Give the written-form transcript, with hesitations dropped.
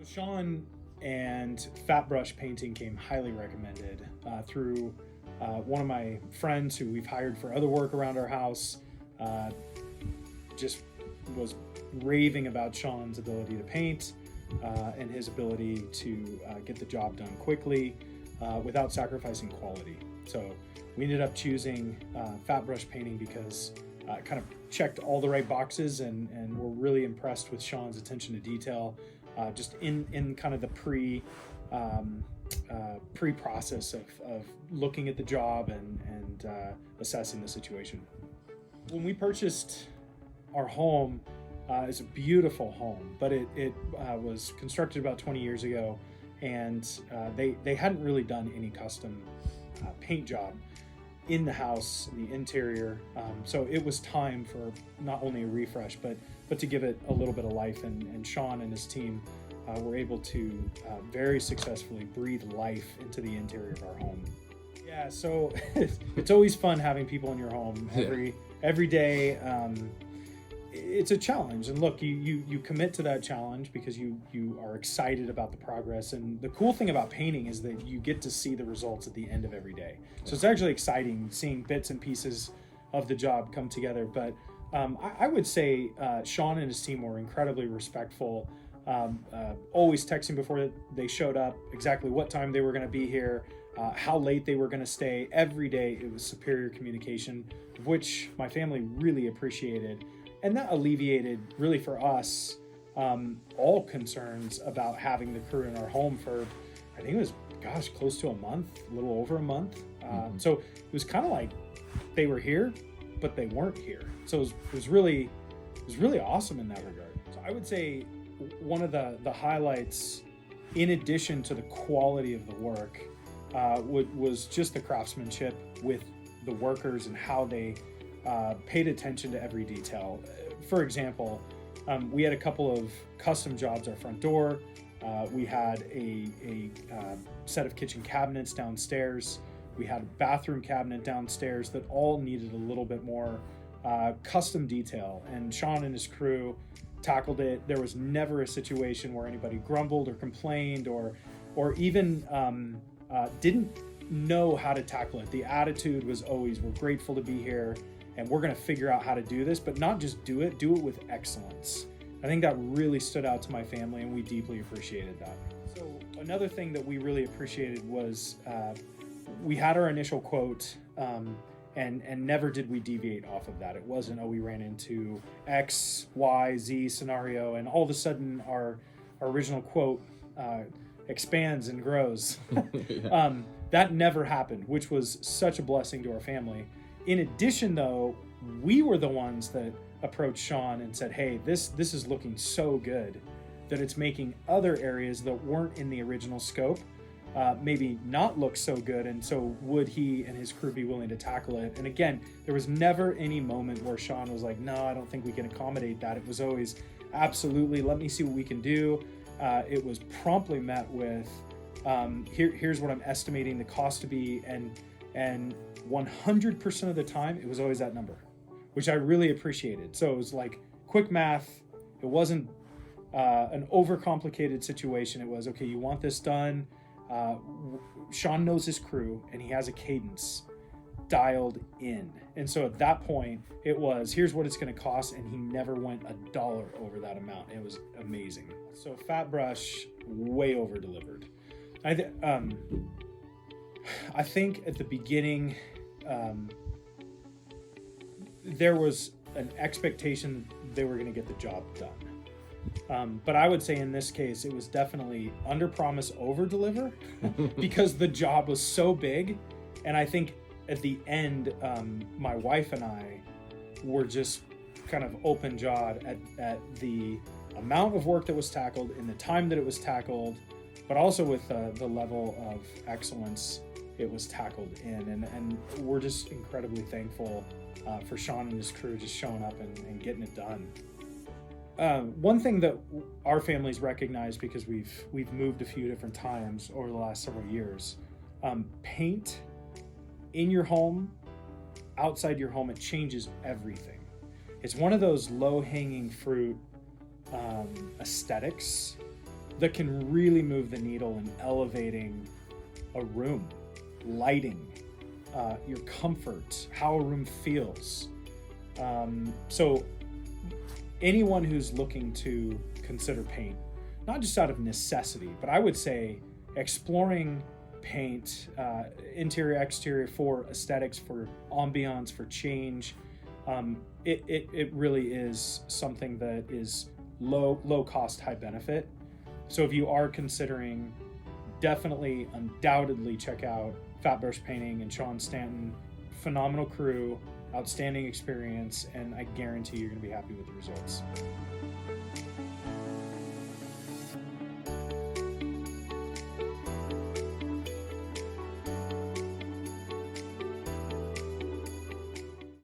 Sean and Fat Brush Painting came highly recommended through one of my friends who we've hired for other work around our house. Uh, just was raving about Sean's ability to paint and his ability to get the job done quickly without sacrificing quality. So we ended up choosing Fat Brush Painting because it kind of checked all the right boxes, and we're really impressed with Sean's attention to detail just in kind of the pre-process of looking at the job and assessing the situation. When we purchased our home, it's a beautiful home, but it was constructed about 20 years ago, and they hadn't really done any custom paint job in the house, the interior. So it was time for not only a refresh, but to give it a little bit of life. And Sean and his team were able to very successfully breathe life into the interior of our home. Yeah, so it's always fun having people in your home every day. It's a challenge, and look, you commit to that challenge because you are excited about the progress. And the cool thing about painting is that you get to see the results at the end of every day. So it's actually exciting seeing bits and pieces of the job come together. But I would say Sean and his team were incredibly respectful, always texting before they showed up exactly what time they were going to be here, how late they were going to stay. Every day it was superior communication, which my family really appreciated. And that alleviated, really for us, all concerns about having the crew in our home for, I think it was, close to a month, a little over a month. So it was kind of like they were here, but they weren't here. So it was really awesome in that regard. So I would say one of the highlights, in addition to the quality of the work, was just the craftsmanship with the workers and how they paid attention to every detail. For example, we had a couple of custom jobs. Our front door, we had a set of kitchen cabinets downstairs. We had a bathroom cabinet downstairs that all needed a little bit more custom detail. And Sean and his crew tackled it. There was never a situation where anybody grumbled or complained or even didn't know how to tackle it. The attitude was always, we're grateful to be here, and we're going to figure out how to do this, but not just do it with excellence. I think that really stood out to my family, and we deeply appreciated that. So another thing that we really appreciated was we had our initial quote, and never did we deviate off of that. It wasn't, we ran into X, Y, Z scenario, and all of a sudden our original quote expands and grows. Yeah. That never happened, which was such a blessing to our family. In addition, though, we were the ones that approached Sean and said, hey, this is looking so good that it's making other areas that weren't in the original scope maybe not look so good. And so would he and his crew be willing to tackle it? And again, there was never any moment where Sean was like, no, I don't think we can accommodate that. It was always, absolutely, let me see what we can do. It was promptly met with, here's what I'm estimating the cost to be, and 100% of the time, it was always that number, which I really appreciated. So it was like quick math. It wasn't an overcomplicated situation. It was, okay, you want this done. Sean knows his crew, and he has a cadence dialed in. And so at that point, it was, here's what it's going to cost, and he never went $1 over that amount. It was amazing. So Fat Brush way over delivered. I think at the beginning, there was an expectation they were going to get the job done. But I would say in this case, it was definitely under promise, over deliver, because the job was so big. And I think at the end, my wife and I were just kind of open jawed at the amount of work that was tackled in the time that it was tackled, but also with the level of excellence it was tackled in. And we're just incredibly thankful for Sean and his crew just showing up and getting it done. One thing that our family's recognized, because we've moved a few different times over the last several years, paint in your home, outside your home, it changes everything. It's one of those low-hanging fruit aesthetics that can really move the needle in elevating a room, lighting, your comfort, how a room feels. So anyone who's looking to consider paint, not just out of necessity, but I would say exploring paint, interior, exterior, for aesthetics, for ambiance, for change, it really is something that is low cost, high benefit. So if you are considering, definitely, undoubtedly check out Fat Brush Painting and Sean Stanton. Phenomenal crew, outstanding experience, and I guarantee you're going to be happy with the results.